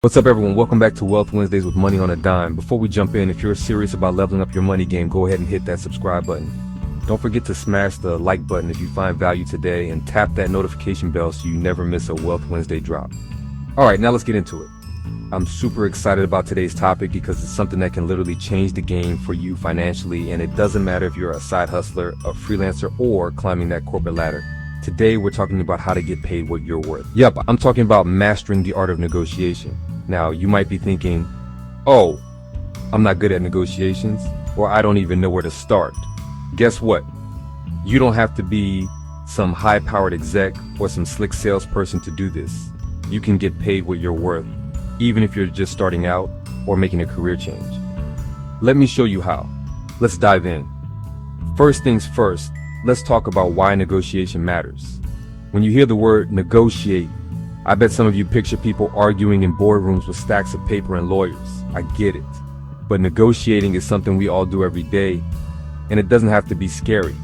What's up, everyone? Welcome back to Wealth Wednesdays with Money on a Dime. Before we jump in, if you're serious about leveling up your money game, go ahead and hit that subscribe button. Don't forget to smash the like button if you find value today, and tap that notification bell so you never miss a Wealth Wednesday drop. Alright, now let's get into it. I'm super excited about today's topic because it's something that can literally change the game for you financially, and it doesn't matter if you're a side hustler, a freelancer, or climbing that corporate ladder. Today, we're talking about how to get paid what you're worth. Yep, I'm talking about mastering the art of negotiation. Now, you might be thinking, oh, I'm not good at negotiations, or I don't even know where to start. Guess what? You don't have to be some high-powered exec or some slick salesperson to do this. You can get paid what you're worth, even if you're just starting out or making a career change. Let me show you how. Let's dive in. First things first, let's talk about why negotiation matters. When you hear the word negotiate, I bet some of you picture people arguing in boardrooms with stacks of paper and lawyers. I get it. But negotiating is something we all do every day, and it doesn't have to be scary.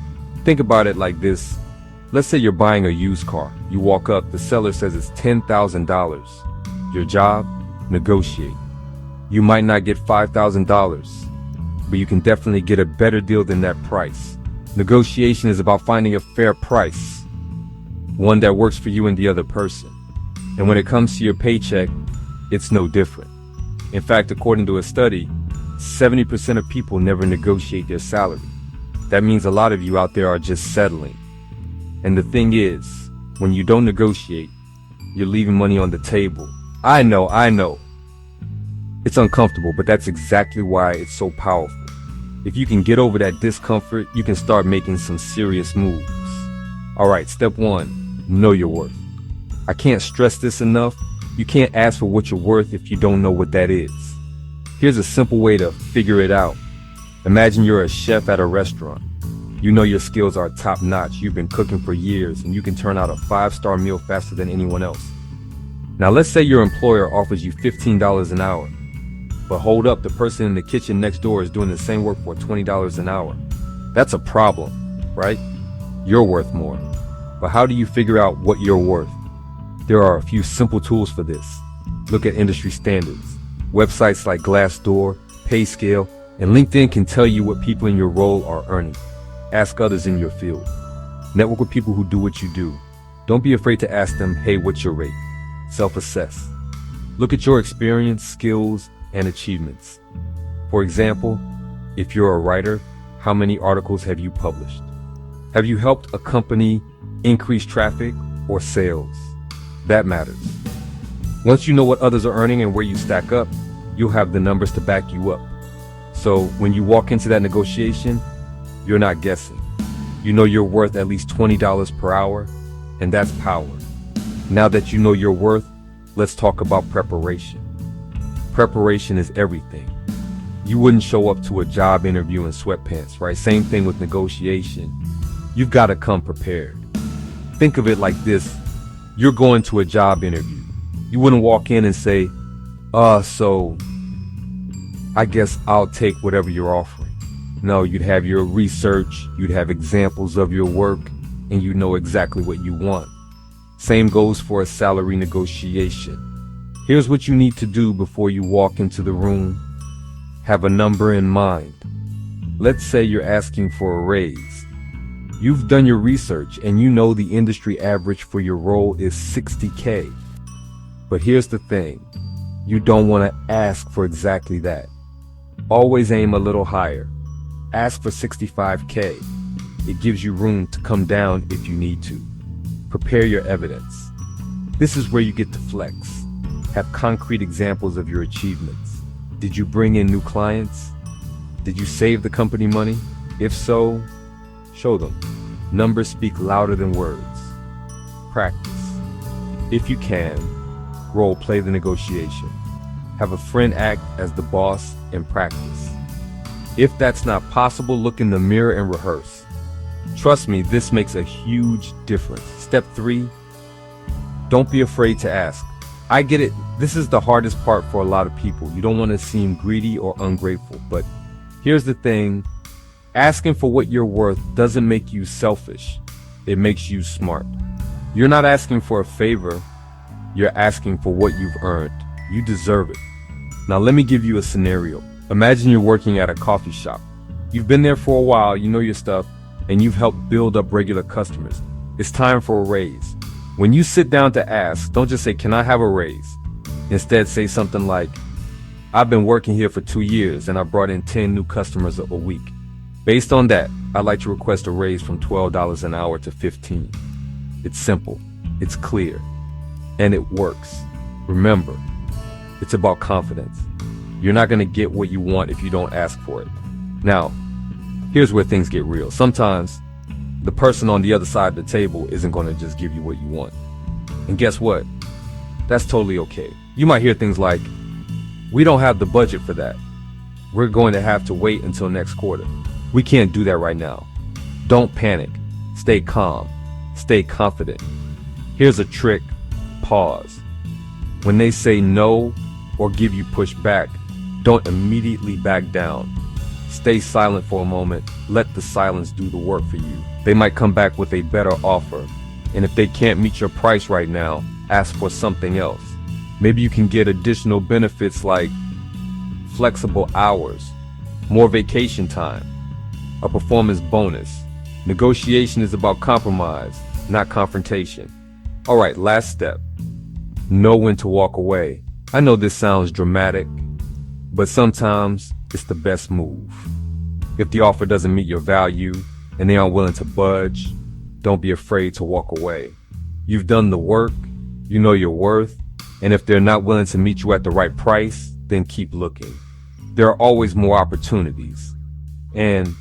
Think about it like this. Let's say you're buying a used car. You walk up, the seller says it's $10,000. Your job? Negotiate. You might not get $5,000, but you can definitely get a better deal than that price. Negotiation is about finding a fair price, one that works for you and the other person. And when it comes to your paycheck, it's no different. In fact, according to a study, 70% of people never negotiate their salary. That means a lot of you out there are just settling. And the thing is, when you don't negotiate, you're leaving money on the table. I know. It's uncomfortable, but that's exactly why it's so powerful. If you can get over that discomfort, you can start making some serious moves. Alright, step one, know your worth. I can't stress this enough. You can't ask for what you're worth if you don't know what that is. Here's a simple way to figure it out. Imagine you're a chef at a restaurant. You know your skills are top notch. You've been cooking for years and you can turn out a 5-star meal faster than anyone else. Now let's say your employer offers you $15 an hour. But hold up, the person in the kitchen next door is doing the same work for $20 an hour. That's a problem, right? You're worth more. But how do you figure out what you're worth? There are a few simple tools for this. Look at industry standards. Websites like Glassdoor, PayScale, and LinkedIn can tell you what people in your role are earning. Ask others in your field. Network with people who do what you do. Don't be afraid to ask them, hey, what's your rate? Self-assess. Look at your experience, skills, and achievements. For example, if you're a writer, how many articles have you published? Have you helped a company increase traffic or sales? That matters. Once you know what others are earning and where you stack up, you'll have the numbers to back you up. So when you walk into that negotiation, you're not guessing. You know you're worth at least $20 per hour, and that's power. Now that you know your worth, let's talk about preparation. Preparation is everything. You wouldn't show up to a job interview in sweatpants, right? Same thing with negotiation. You've got to come prepared. Think of it like this. You're going to a job interview. You wouldn't walk in and say, so I guess I'll take whatever you're offering. No, you'd have your research, you'd have examples of your work, and you know exactly what you want. Same goes for a salary negotiation. Here's what you need to do before you walk into the room. Have a number in mind. Let's say you're asking for a raise. You've done your research and you know the industry average for your role is $60K. But here's the thing. You don't want to ask for exactly that. Always aim a little higher. Ask for $65K. It gives you room to come down if you need to. Prepare your evidence. This is where you get to flex. Have concrete examples of your achievements. Did you bring in new clients? Did you save the company money? If so, show them. Numbers speak louder than words. Practice. If you can, role play the negotiation. Have a friend act as the boss and practice. If that's not possible, look in the mirror and rehearse. Trust me, this makes a huge difference. Step 3, don't be afraid to ask. I get it, this is the hardest part for a lot of people. You don't want to seem greedy or ungrateful, but here's the thing. Asking for what you're worth doesn't make you selfish. It makes you smart. You're not asking for a favor. You're asking for what you've earned. You deserve it. Now let me give you a scenario. Imagine you're working at a coffee shop. You've been there for a while, you know your stuff, and you've helped build up regular customers. It's time for a raise. When you sit down to ask, don't just say, "Can I have a raise?" Instead, say something like, "I've been working here for 2 years and I brought in 10 new customers a week. Based on that, I'd like to request a raise from $12 an hour to 15. It's simple, it's clear, and it works. Remember, it's about confidence. You're not going to get what you want if you don't ask for it. Now, here's where things get real. Sometimes the person on the other side of the table isn't going to just give you what you want. And guess what? That's totally okay. You might hear things like, "We don't have the budget for that. We're going to have to wait until next quarter. We can't do that right now." Don't panic. Stay calm. Stay confident. Here's a trick. Pause. When they say no or give you pushback, don't immediately back down. Stay silent for a moment. Let the silence do the work for you. They might come back with a better offer. And if they can't meet your price right now, ask for something else. Maybe you can get additional benefits like flexible hours, more vacation time, a performance bonus. Negotiation is about compromise, not confrontation. All right, last step. Know when to walk away. I know this sounds dramatic, but sometimes it's the best move. If the offer doesn't meet your value and they aren't willing to budge, don't be afraid to walk away. You've done the work, you know your worth, and if they're not willing to meet you at the right price, then keep looking. There are always more opportunities. And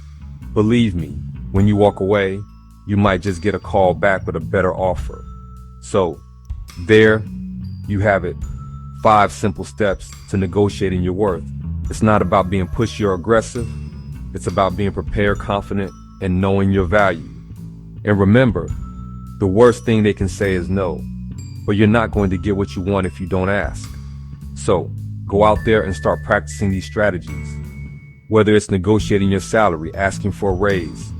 believe me, when you walk away, you might just get a call back with a better offer. So, there you have it. 5 simple steps to negotiating your worth. It's not about being pushy or aggressive. It's about being prepared, confident, and knowing your value. And remember, the worst thing they can say is no, but you're not going to get what you want if you don't ask. So, go out there and start practicing these strategies. Whether it's negotiating your salary, asking for a raise,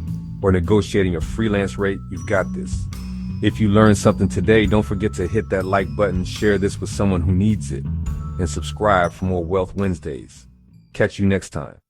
or negotiating a freelance rate, you've got this. If you learned something today, don't forget to hit that like button, share this with someone who needs it, and subscribe for more Wealth Wednesdays. Catch you next time.